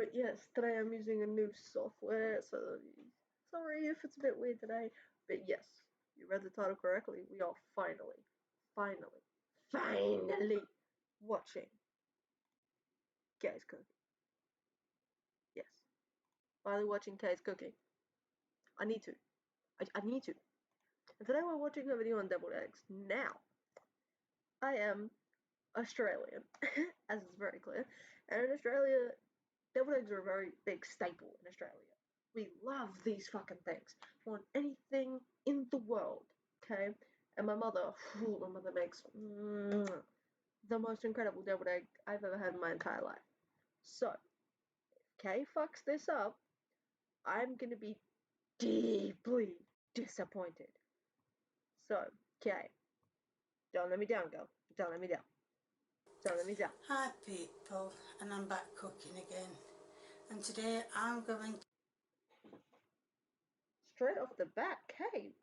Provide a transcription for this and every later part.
But yes, today I'm using a new software, so sorry if it's a bit weird today. But yes, you read the title correctly. We are finally watching Kay's cooking. Yes, finally watching Kay's cooking. I need to. I need to. And today we're watching a video on deviled eggs. Now, I am Australian, as is very clear. And in Australia, deviled eggs are a very big staple in Australia. We love these fucking things more than anything in the world, okay? And my mother makes the most incredible deviled egg I've ever had in my entire life. So, if Kay fucks this up, I'm gonna be deeply disappointed. So, Kay, don't let me down, girl. Don't let me down. Don't let me down. Hi people, and I'm back cooking again, and today I'm going Straight off the bat, Kay,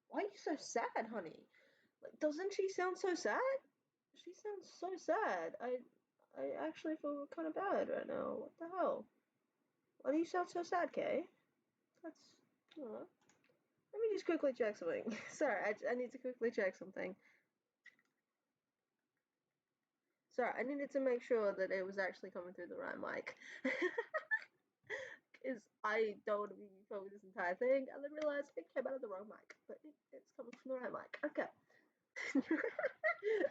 why are you so sad, honey? Like, doesn't she sound so sad? She sounds so sad. I actually feel kind of bad right now. What the hell? Why do you sound so sad, Kay? That's, let me just quickly check something. Sorry, I need to quickly check something. Sorry, I needed to make sure that it was actually coming through the right mic. Because I don't want to be filming this entire thing, and then realize it came out of the wrong mic. But it's coming from the right mic. Okay.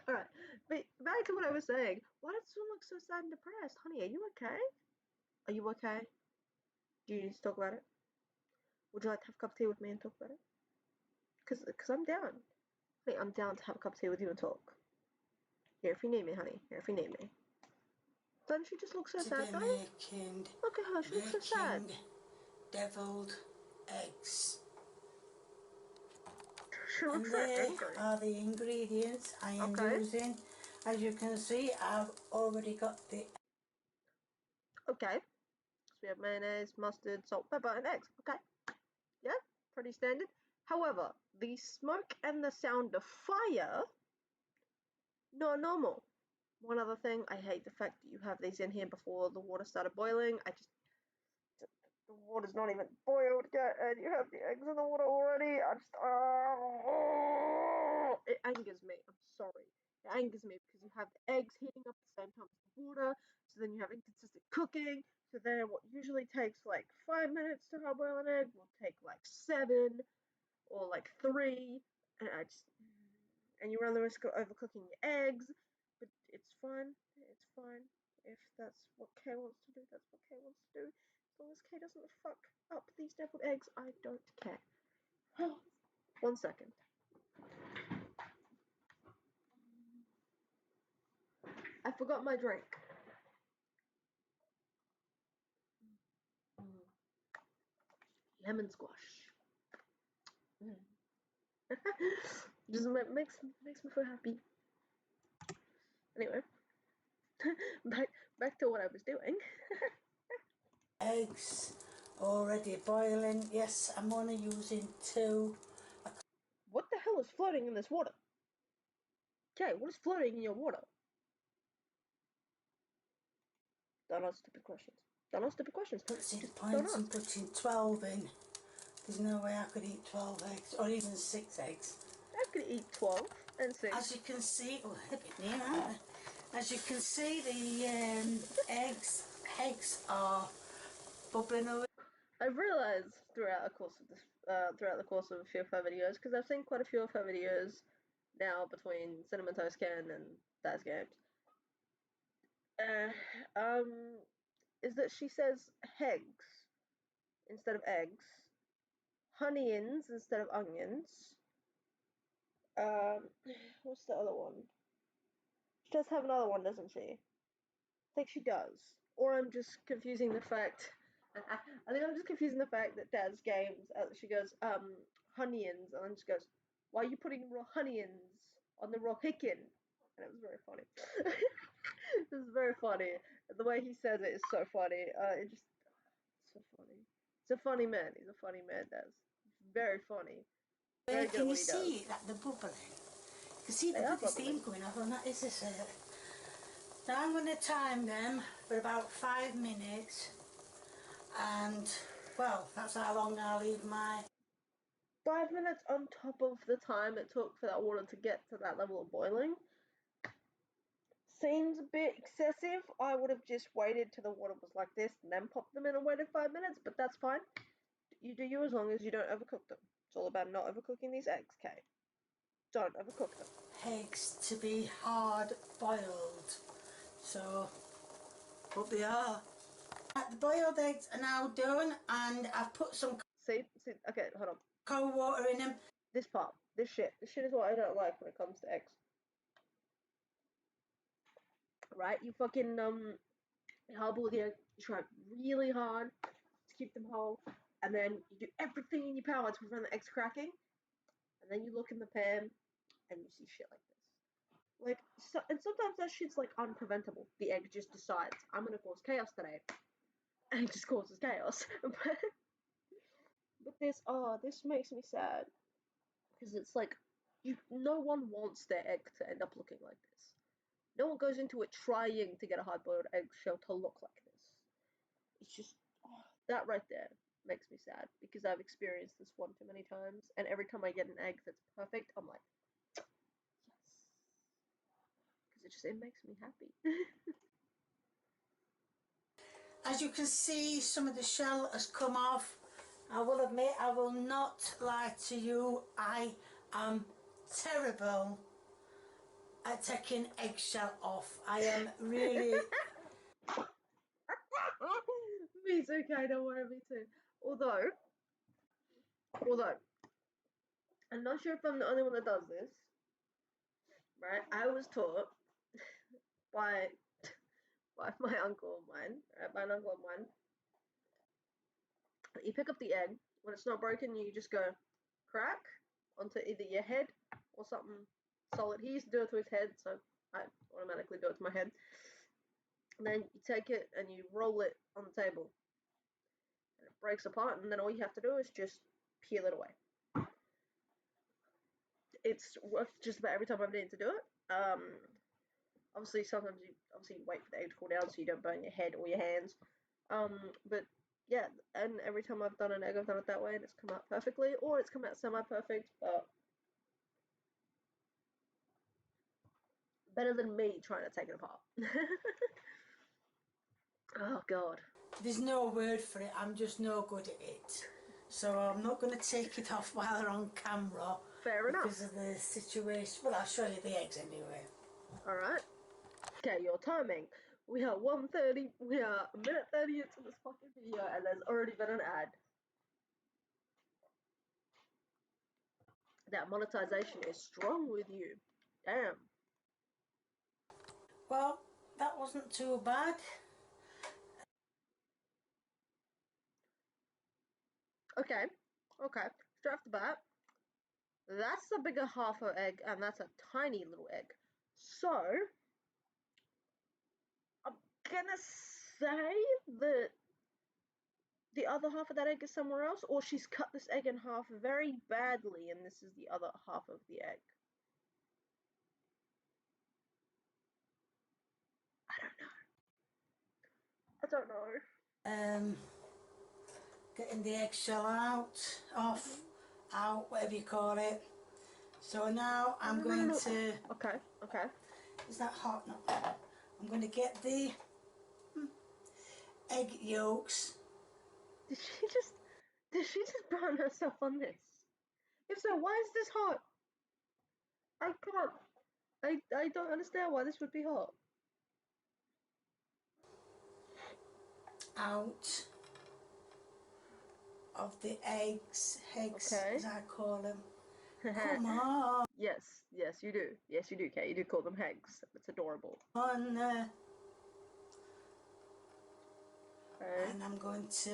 Alright, but back to what I was saying. Why does someone look so sad and depressed? Honey, are you okay? Are you okay? Do you need to talk about it? Would you like to have a cup of tea with me and talk about it? Because I'm down. Honey, I'm down to have a cup of tea with you and talk. Here if you need me, honey. Here if you need me. Doesn't she just look so to sad, be though? Look at her, she looks so sad. making deviled eggs, She and looks so there angry. are the ingredients I am Okay. using. As you can see, I've already got the Okay. So we have mayonnaise, mustard, salt, pepper, and eggs. Okay. Yeah, pretty standard. However, the smoke and the sound of fire, not normal. One other thing, I hate the fact that you have these in here before the water started boiling. The water's not even boiled yet, and you have the eggs in the water already. It angers me. I'm sorry. It angers me because you have the eggs heating up at the same time as the water, so then you have inconsistent cooking. So then what usually takes like 5 minutes to hard boil an egg will take like 7 or like 3, and and you run the risk of overcooking your eggs. But it's fine. It's fine. If that's what Kay wants to do, that's what Kay wants to do. As long as Kay doesn't fuck up these deviled eggs, I don't care. 1 second. I forgot my drink. Lemon squash. Just makes me feel happy. Anyway, back to what I was doing. eggs already boiling. Yes, I'm only using 2. What the hell is floating in this water? Okay, what is floating in your water? Don't ask stupid questions. Don't ask stupid questions. What's the Just don't point in ask. putting 12 in? There's no way I could eat 12 eggs, or even 6 eggs. I could eat 12 and 6. As you can see, oh, they're a bit near, aren't they? As you can see, the eggs are bubbling over. I've realized throughout the course of a few of her videos, because I've seen quite a few of her videos now between Cinnamon Toast Ken and Daz Games, uh, um, is that she says hegs instead of eggs, honeyins instead of onions. Um, what's the other one? She does have another one, doesn't she? I think she does. Or I'm just confusing the fact. I think I'm just confusing the fact that Daz Games, she goes, honeyins, and then she goes, why are you putting raw honeyins on the raw hicken? And it was very funny. It was very funny. The way he says it is so funny. So funny. He's a funny man. He's a funny man, Daz. Very funny. Very good at Can you what he does. see that they're bubbling? You can see They are the steam bubbling. coming off, and that is this. Now I'm going to time them for about 5 minutes. And, well, that's how long I leave my... 5 minutes on top of the time it took for that water to get to that level of boiling seems a bit excessive. I would have just waited till the water was like this and then popped them in and waited 5 minutes, but that's fine. You do you as long as you don't overcook them. It's all about not overcooking these eggs, Kay. Don't overcook them. Eggs to be hard boiled. So, but they are. The boiled eggs are now done, and I've put some See, okay, hold on. cold water in them. This part, this shit is what I don't like when it comes to eggs. Right? You fucking hardboil the egg, you try really hard to keep them whole, and then you do everything in your power to prevent the eggs cracking, and then you look in the pan and you see shit like this. Like, and sometimes that shit's like unpreventable. The egg just decides, I'm gonna cause chaos today, and it just causes chaos. But this makes me sad because it's like, no one wants their egg to end up looking like this. No one goes into it trying to get a hard-boiled eggshell to look like this. It's just that right there makes me sad because I've experienced this one too many times, and every time I get an egg that's perfect, I'm like, yes, because it makes me happy. As you can see, some of the shell has come off. I will admit, I will not lie to you, I am terrible at taking eggshell off. I am really... Me too, okay, don't worry, me too. Although, I'm not sure if I'm the only one that does this, right? I was taught by my uncle of mine, right? By an uncle of mine, you pick up the egg, when it's not broken, you just go crack onto either your head or something solid. He used to do it to his head, so I automatically do it to my head. And then you take it and you roll it on the table. And it breaks apart, and then all you have to do is just peel it away. It's worked just about every time I've needed to do it. Obviously, sometimes you wait for the egg to cool down so you don't burn your head or your hands. But yeah, and every time I've done an egg, I've done it that way, and it's come out perfectly, or it's come out semi-perfect, but better than me trying to take it apart. Oh god. There's no word for it, I'm just no good at it. So I'm not going to take it off while they're on camera. Fair because enough. of the situation. Well, I'll show you the eggs anyway. Alright. Okay, your timing. We are 1:30. We are a minute 30 into this fucking video, and there's already been an ad. That monetization is strong with you. Damn. Well, that wasn't too bad. Okay. Straight off the bat, that's the bigger half of egg, and that's a tiny little egg. So, I'm gonna say that the other half of that egg is somewhere else, or she's cut this egg in half very badly, and this is the other half of the egg. I don't know. Getting the eggshell out, off, out, whatever you call it. So now I'm going to... Okay. Is that hot? No. I'm going to get the egg yolks. Did she just burn herself on this? If so, why is this hot? I can't. I don't understand why this would be hot. Out of the eggs, Okay. as I call them. Come on. Yes, you do. Yes, you do, Kate. You do call them hags. It's adorable. Okay. Okay. And I'm going to...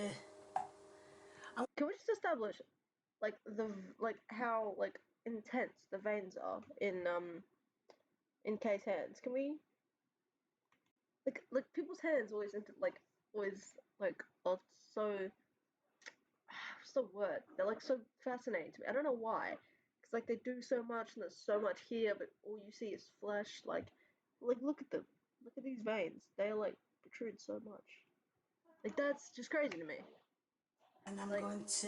Can we just establish, like how intense the veins are in Kay's hands? Can we like people's hands always are so what's the word? They're like so fascinating to me. I don't know why. Because like they do so much and there's so much here, but all you see is flesh. Like look at them. Look at these veins. They like protrude so much. Like, that's just crazy to me. And I'm Like, going to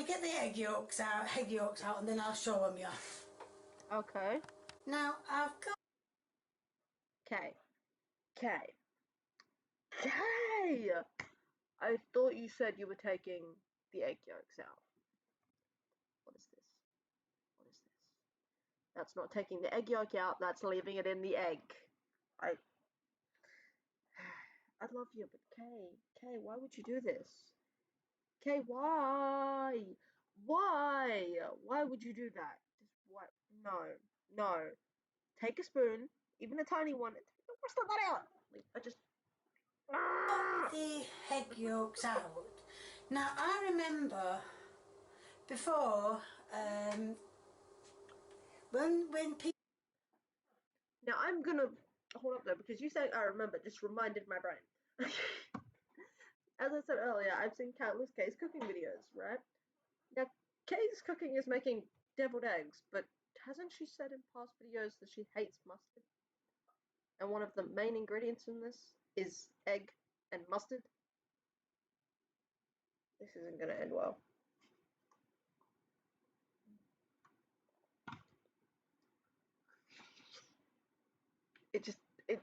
get the egg yolks out, and then I'll show them you. okay. Now I've got. Okay. Okay. Okay! I thought you said you were taking the egg yolks out. What is this? What is this? That's not taking the egg yolk out, that's leaving it in the egg. I I love you, but Kay, why would you do this? Kay, why? Why? Why would you do that? Just what? No, no. Take a spoon, even a tiny one, and wash that out. Like, I just. Ah! The egg yolks out. Now I remember before when people. Now I'm gonna hold up though because you saying I remember just reminded my brain. As I said earlier, I've seen countless Kay's cooking videos, right? Now, Kay's cooking is making deviled eggs, but hasn't she said in past videos that she hates mustard? And one of the main ingredients in this is egg and mustard? This isn't gonna end well. It just it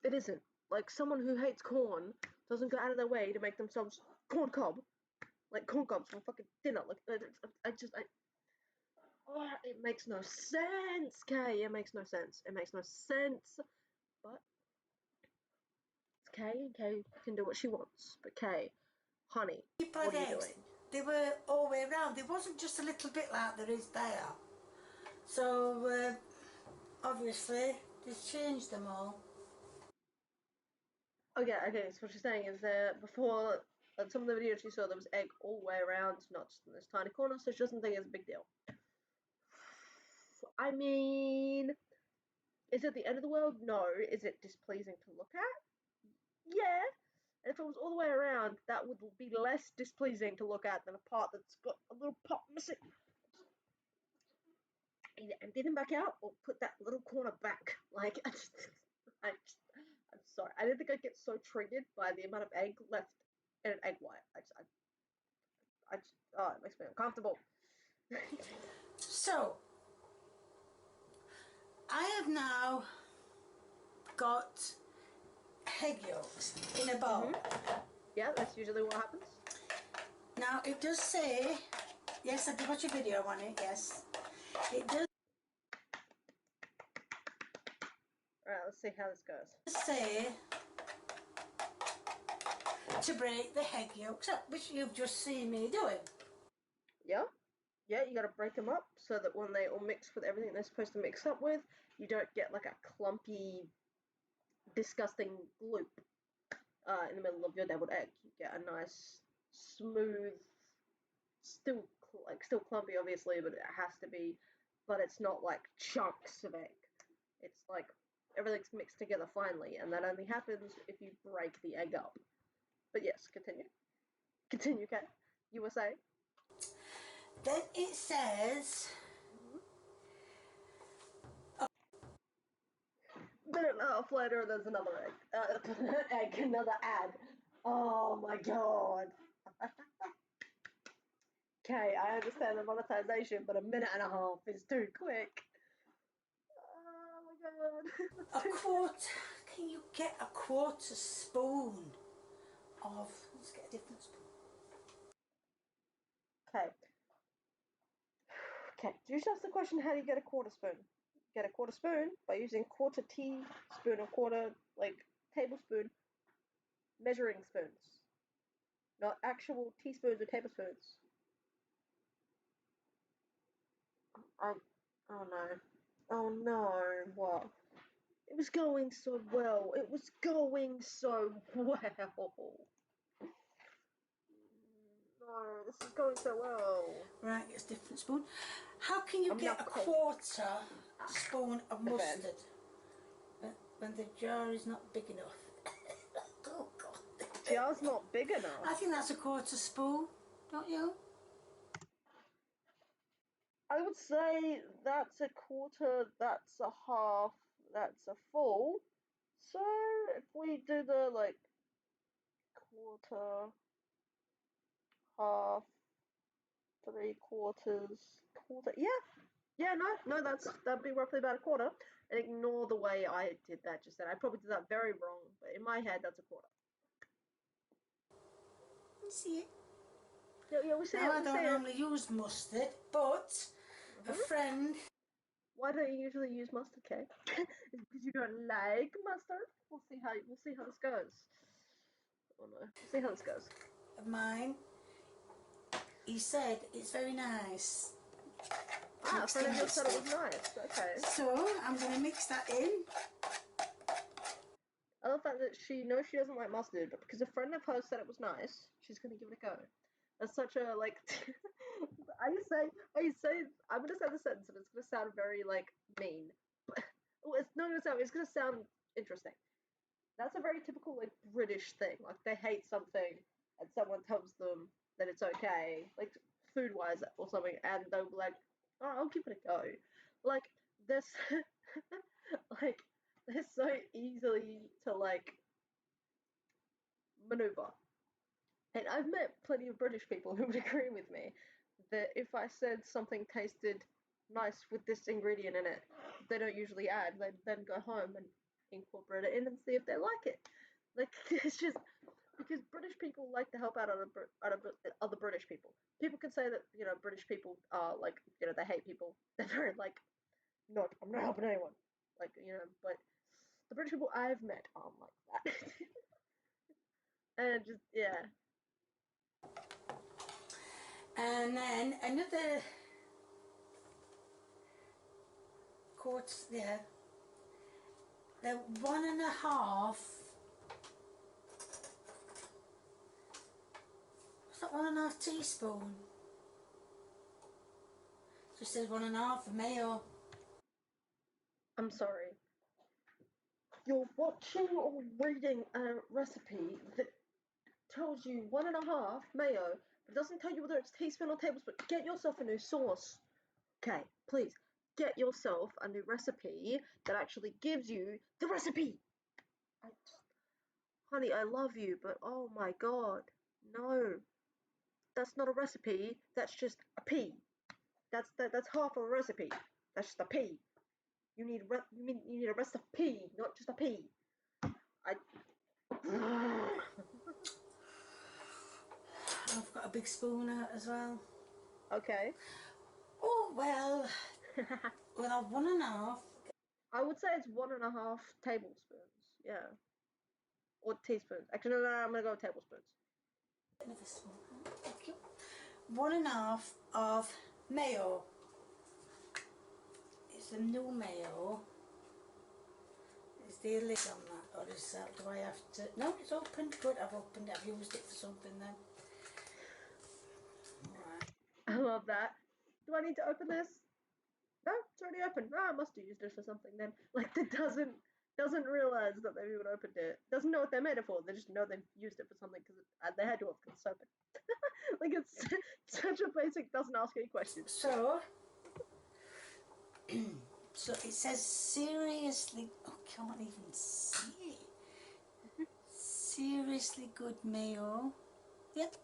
it isn't. Like someone who hates corn doesn't go out of their way to make themselves corn cob, like corn cobs for fucking dinner. Like oh, it makes no sense, Kay. It makes no sense. It makes no sense. But it's Kay, and Kay can do what she wants. But Kay, honey, People what had are you eggs, doing? they were all the way around. There wasn't just a little bit like there is there. So obviously they've changed them all. Okay. So what she's saying is that before some of the videos she saw, there was egg all the way around, not just in this tiny corner. So she doesn't think it's a big deal. I mean, is it the end of the world? No. Is it displeasing to look at? Yeah. And if it was all the way around, that would be less displeasing to look at than a part that's got a little pot missing. Either empty them back out or put that little corner back. Like, I just, I'm sorry. I didn't think I'd get so triggered by the amount of egg left in an egg white. Oh, it makes me uncomfortable. So I have now got egg yolks in a bowl. Yeah, that's usually what happens. Now it does say, yes, I did watch a video on it, yes. It does Alright, let's see how this goes. say to break the egg yolks up, which you've just seen me doing. Yeah? Yeah, you gotta break them up so that when they all mix with everything they're supposed to mix up with, you don't get like a clumpy, disgusting gloop in the middle of your deviled egg. You get a nice, smooth, still clumpy, obviously, but it has to be. But it's not like chunks of egg. It's like everything's mixed together finely, and that only happens if you break the egg up. But yes, continue. Continue, Kat. You were saying? Then it says, Minute and a half later, there's another egg. Another ad. Oh my god. Okay, I understand the monetization, but a minute and a half is too quick. Oh my god. That's a too quarter, can you get a quarter spoon of, let's get a different spoon. Okay. Okay. Do you just ask the question, how do you get a quarter spoon? Get a quarter spoon by using quarter teaspoon or quarter, like, tablespoon measuring spoons. Not actual teaspoons or tablespoons. I, oh no. Oh no. What? It was going so well. It was going so well. No, this is going so well. Right, it's a different spoon. How can you I'm get not a cold. quarter spoon of The fan. mustard when the jar is not big enough? Oh God. Jar's not big enough. I think that's a quarter spoon, don't you? I would say that's a quarter, that's a half, that's a full. So if we do the like quarter, half, three quarters, quarter. Yeah, no, that'd be roughly about a quarter. And ignore the way I did that just then. I probably did that very wrong, but in my head, that's a quarter. You see it? Yeah, we see Now it. I We see don't it. normally use mustard, but a friend. Why don't you usually use mustard, Kay? Because you don't like mustard. We'll see how this goes. Oh no, we'll see how this goes. Of mine, he said it's very nice. A friend of yours said it was nice. Okay. So I'm going to mix that in. I love the fact that she knows she doesn't like mustard, but because a friend of hers said it was nice, she's gonna give it a go. That's such a like. I'm gonna say the sentence, and it's gonna sound very like mean, but well, it's not gonna sound. It's gonna sound interesting. That's a very typical like British thing. Like they hate something, and someone tells them that it's okay, like food wise or something, and they'll be like, "Oh, I'll give it a go." Like this, like they're so easily to like maneuver. And I've met plenty of British people who would agree with me that if I said something tasted nice with this ingredient in it, they don't usually add. They then go home and incorporate it in and see if they like it. Like it's just because British people like to help out other British people. People can say that British people are like they hate people. They're very like not. I'm not helping anyone. Like but the British people I've met aren't like that. And just yeah. And then another quart, yeah, the 1.5. What's that, 1.5 teaspoon? Just says 1.5 of mayo. I'm sorry. You're watching or reading a recipe that tells you 1.5 mayo, but it doesn't tell you whether it's teaspoon or tablespoon. Get yourself a new sauce. Okay, please. Get yourself a new recipe that actually gives you the recipe. I, honey, I love you, but oh my god. No. That's not a recipe. That's just a pea. That's half of a recipe. That's just a pea. You need a recipe, not just a pea. I I've got a big spoon out as well. okay. Oh, well, well, 1.5. I would say it's 1.5 tablespoons. Yeah, or teaspoons. Actually, no, I'm gonna go with tablespoons. Another spoon. Thank you. 1.5 of mayo. It's a new mayo. Is there a lid on that, or is that, do I have to? No, it's open. Good, I've opened it. I've used it for something then. Alright. I love that. Do I need to open this? No, it's already open. Ah, I must have used it for something then. Like it doesn't realize that they've even opened it. Doesn't know what they made it for. They just know they've used it for something because they had to have because it's open. Like it's such a basic. Doesn't ask any questions. So, so it says seriously, oh, I can't even see it. Seriously good mayo. Yep.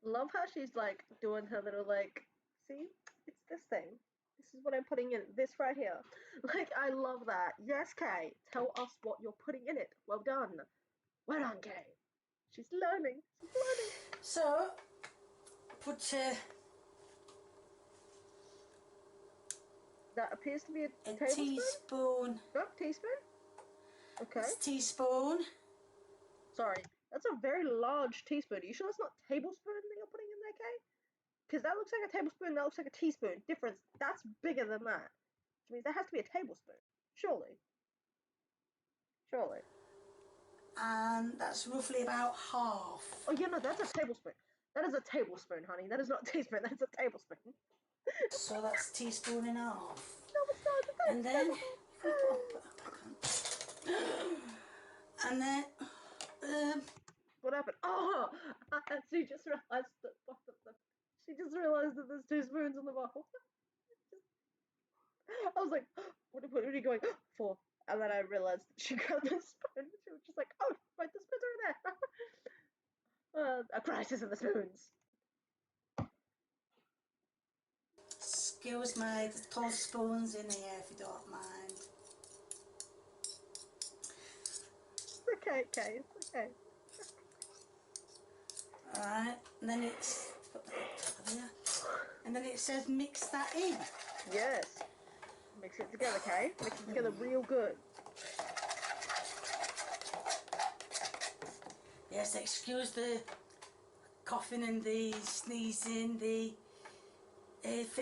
Love how she's like doing her little like. See, it's this thing. This is what I'm putting in. This right here. Like I love that. Yes, Kay. Tell us what you're putting in it. Well done. Well done, Kay. She's learning. She's learning. So, put That appears to be a a tablespoon. teaspoon. No, teaspoon. Okay. It's a teaspoon. Sorry. That's a very large teaspoon. Are you sure that's not tablespoon that you're putting in there, Kay? Because that looks like a tablespoon. That looks like a teaspoon. Difference. That's bigger than that. Which means that has to be a tablespoon. Surely. Surely. And that's roughly about half. Oh yeah, no, that's a tablespoon. That is a tablespoon, honey. That is not a teaspoon. That is a tablespoon. So that's a teaspoon and a half. No, it's not. And It's a then, tablespoon. put that back on. And then, What happened? Oh, she just realized that. She just realized that there's two spoons in the bowl. I was like, what are you going for? And then I realized that she grabbed the spoon. She was just like, oh, wait, the spoons are in there. A crisis in the spoons. Excuse me, there's tall spoons in here if you don't mind. It's okay, Kay. It's okay. Alright, and then it's put that on top of there. And then it says mix that in. Yes. Mix it together, Kay. Mix it together real good. Yes, excuse the coughing and the sneezing, the...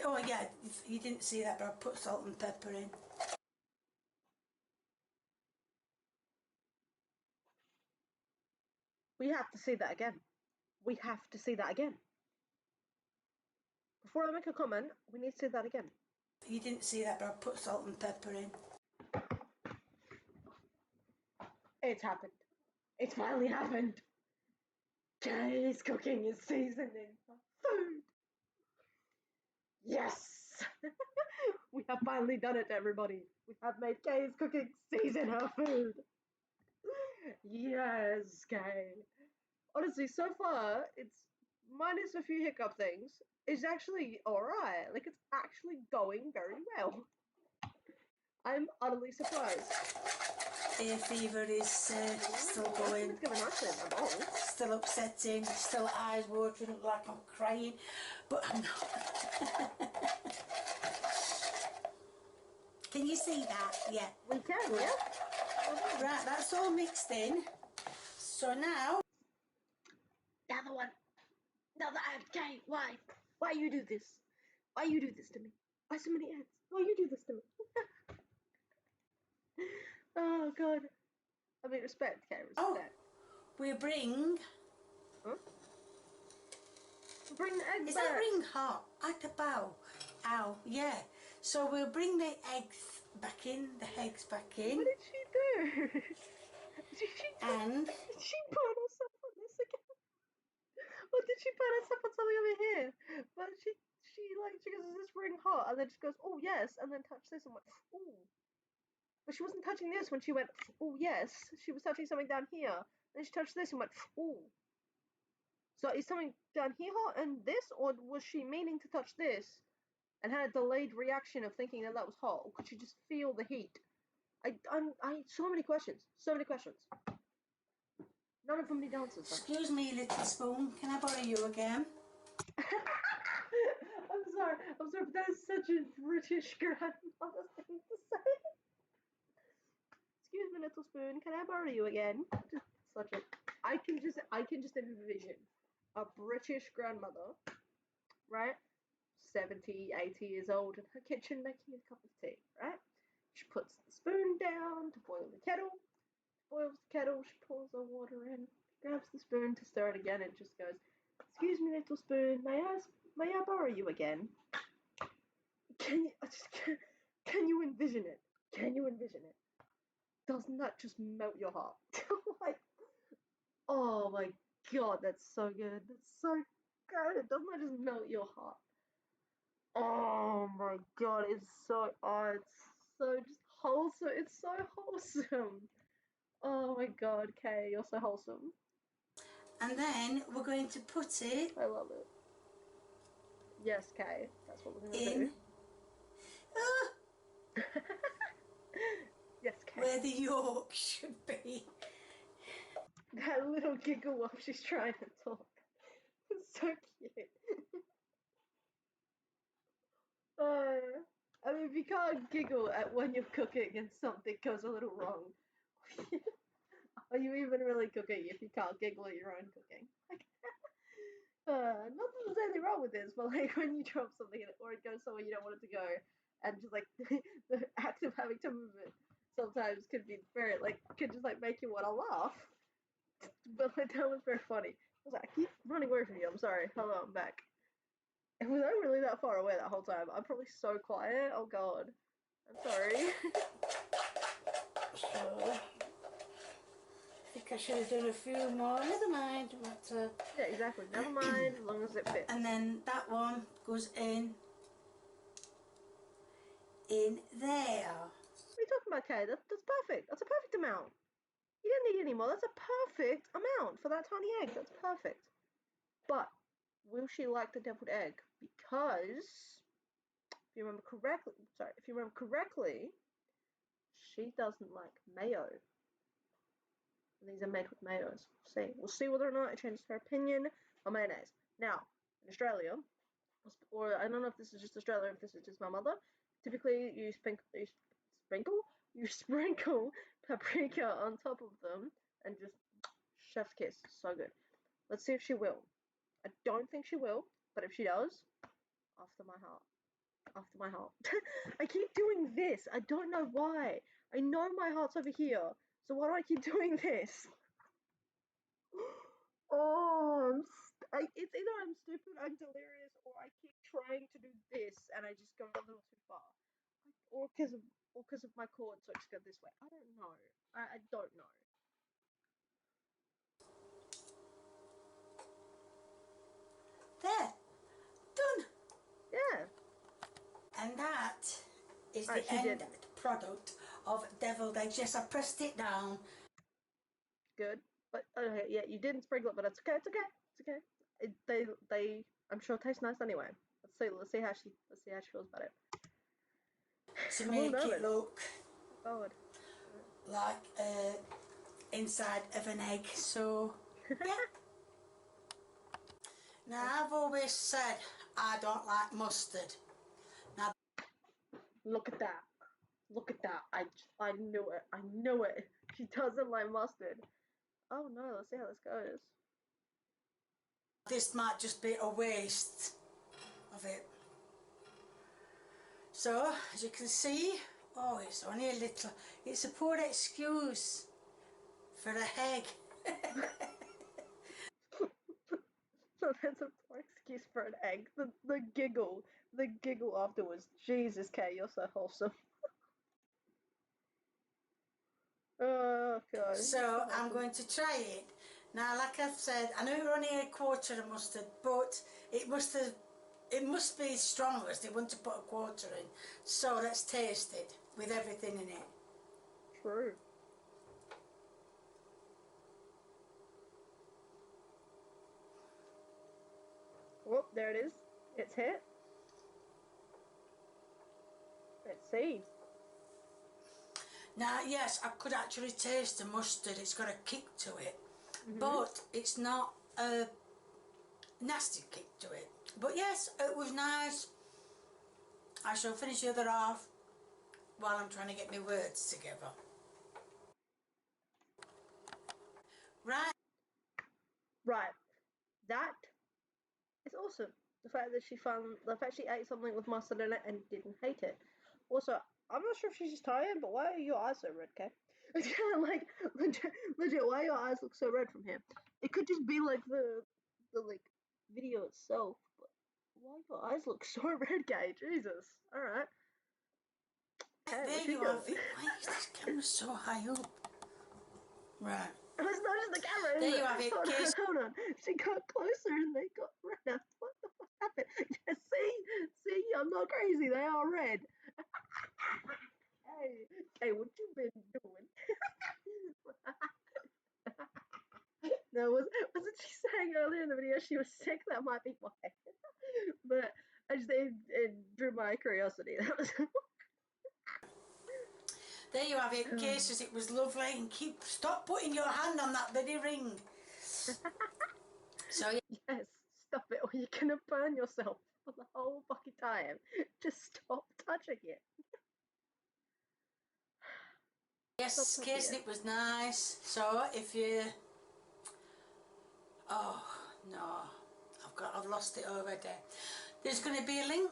oh yeah, you didn't see that, but I put salt and pepper in. We have to see that again. We have to see that again. Before I make a comment, we need to see that again. You didn't see that, but I put salt and pepper in. It's happened. It's finally happened. Kay's cooking is seasoning her food. Yes! We have finally done it, everybody. We have made Kay's cooking season her food. Yes, Kay. Honestly, so far, it's minus a few hiccup things. It's actually alright. Like, it's actually going very well. I'm utterly surprised. Hay fever is still going, It's going nicely in my bowl. still upsetting, still eyes watering like I'm crying, but I'm not. Can you see that? Yeah. We can, yeah? Right, that's all mixed in. So now... The other one. Now that I have Kay, why? Why you do this? Why you do this to me? Why so many ants? Why you do this to me? Oh, God. I mean, respect, Kay, respect. Oh, we bring... Huh? Bring the eggs Is back. that ring hot? At the bow. Ow, yeah. So we'll bring the eggs back in, the eggs back in. What did she do? And Did she put herself on this again? Or did she put herself on something over here? But she goes, is this ring hot? And then she goes, oh yes, and then touched this and went, ooh. But she wasn't touching this when she went, oh yes. She was touching something down here. Then she touched this and went, ooh. So is something down here hot and this, or was she meaning to touch this and had a delayed reaction of thinking that that was hot, or could she just feel the heat? So many questions. So many questions. None of them need answers. excuse me, little spoon, can I borrow you again? I'm sorry, but that is such a British grandmother thing to say. Excuse me, little spoon, can I borrow you again? Just such a. I can just envision a British grandmother, right? 70, 80 years old in her kitchen making a cup of tea, right? She puts the spoon down to boil the kettle. Boils the kettle, she pours her water in, grabs the spoon to stir it again, and just goes, "Excuse me, little spoon, may I borrow you again?" Can you can you envision it? Can you envision it? Doesn't that just melt your heart? Like, oh my god, that's so good. That's so good. Doesn't that just melt your heart? Oh my god, it's so just wholesome. It's so wholesome. Oh my god, Kay, you're so wholesome. And then we're going to put it I love it. Yes, Kay, that's what we're gonna in do. Yes, Kay. where the yolk should be. That little giggle while she's trying to talk. It's so cute. I mean, if you can't giggle at when you're cooking and something goes a little wrong, are you even really cooking if you can't giggle at your own cooking? Like, not that there's anything wrong with this, but like when you drop something or it goes somewhere you don't want it to go, and just like the act of having to move it sometimes could be very like could just like make you want to laugh. But like that was very funny. I was like, I keep running away from you. I'm sorry. Hello, I'm back. And was I really that far away that whole time? I'm probably so quiet. Oh god. I'm sorry. So, I think I should have done a few more. Never mind. But, Yeah, exactly. Never mind, as long as it fits. and then that one goes in there. What are you talking about, Kay? That's perfect. That's a perfect amount. You don't need any more. That's a perfect amount for that tiny egg. That's perfect. But will she like the deviled egg? Because if you remember correctly, she doesn't like mayo. And these are made with mayos. We'll see whether or not it changes her opinion on mayonnaise. Now, in Australia, or I don't know if this is just Australia, or if this is just my mother. Typically, you sprinkle paprika on top of them, and just chef's kiss. So good. Let's see if she will. I don't think she will, but if she does, after my heart. After my heart. I keep doing this. I don't know why. I know my heart's over here. So why do I keep doing this? Oh, it's either I'm stupid, I'm delirious, or I keep trying to do this and I just go a little too far, or because of my cord, so I just go this way. I don't know. I don't know. There, done. Yeah. And that is All right, the she end didn't. product of deviled eggs. Yes, I pressed it down. Good, but okay, yeah, you didn't sprinkle it, but it's okay. It's okay. It's okay. They I'm sure taste nice anyway. Let's see how she feels about it. To I'm a little make it nervous. look Oh God. like inside of an egg. So yeah. Now I've always said I don't like mustard. Now Look at that. Look at that. I knew it. I knew it. She doesn't like mustard. Oh no, let's see how this goes. this might just be a waste of it. So as you can see, oh, it's only a little. It's a poor excuse for a egg. So that's a poor excuse for an egg. The giggle afterwards. Jesus, Kay, you're so wholesome. Oh god, you're so So I'm wholesome. going to try it. Now, like I've said, I know we're only a quarter of mustard, but it must be strong as they want to put a quarter in. So let's taste it with everything in it. True. Well, there it is. It's hit. Let's see. Now, yes, I could actually taste the mustard. It's got a kick to it, Mhm. but it's not a nasty kick to it. But yes, it was nice. I shall finish the other half while I'm trying to get my words together. Right. Right. That is awesome. The fact she ate something with mustard in it and didn't hate it. Also, I'm not sure if she's just tired, but why are your eyes so red, Kay? It's kind of like legit. Why your eyes look so red from here? It could just be like the like video itself, but why your eyes look so red, Kay? Jesus. All right. Okay, There what's she you have doing? it. Why is this camera so high up? Right. It's not just the camera, is There you it? have it. Hold on, Case hold on. She got closer and they got redder. What the fuck happened? Yeah, see, I'm not crazy. They are red. Hey, what you been doing? No, wasn't she saying earlier in the video she was sick? That might be why. But it drew my curiosity. That was. There you have it, cases. It was lovely, and stop putting your hand on that bloody ring. So Yes, stop it, or you're gonna burn yourself for the whole fucking time. Just stop touching it. Stop yes, touching casing it. it was nice. So if you, oh no, I've lost it already. There's going to be a link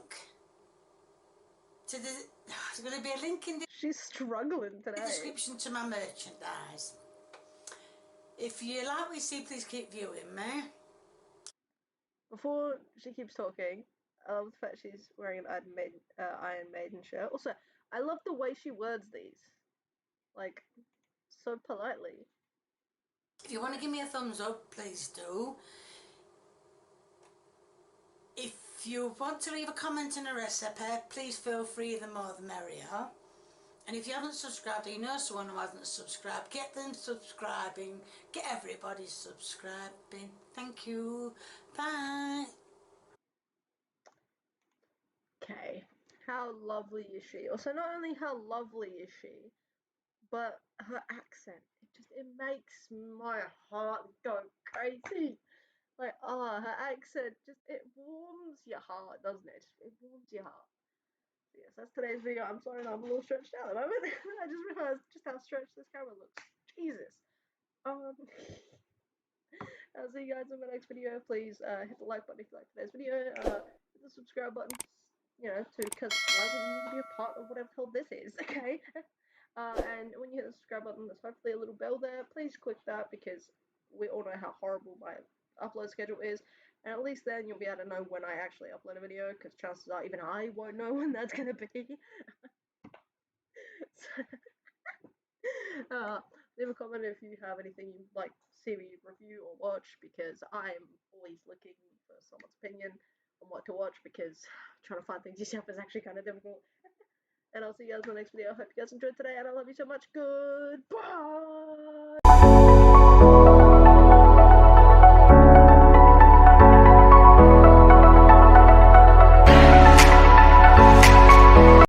to the. There's going to be a link in the She's struggling today. description to my merchandise. If you like what you see, please keep viewing me. Before she keeps talking, I love the fact she's wearing an Iron Maiden shirt. Also, I love the way she words these, like so politely. If you want to give me a thumbs up, please do. If you want to leave a comment on a recipe, please feel free, the more the merrier. And if you haven't subscribed or you know someone who hasn't subscribed, get them subscribing. Get everybody subscribing. Thank you. Bye. Okay, how lovely is she? Also, not only how lovely is she, but her accent. It makes my heart go crazy. Like, her accent it warms your heart, doesn't it? It warms your heart. So yes, that's today's video. I'm sorry that I'm a little stretched out at the moment. I just realized just how stretched this camera looks. Jesus. Um, I'll see you guys in my next video. Please hit the like button if you like today's video. Hit the subscribe button, because why would you need to be a part of whatever the hell this is, okay? And when you hit the subscribe button, there's hopefully a little bell there. Please click that because we all know how horrible my upload schedule is. And at least then you'll be able to know when I actually upload a video, because chances are even I won't know when that's going to be. So, uh, leave a comment if you have anything you'd like to see me review or watch, because I'm always looking for someone's opinion on what to watch, because trying to find things yourself is actually kind of difficult. And I'll see you guys in the next video. I hope you guys enjoyed today, and I love you so much. Goodbye!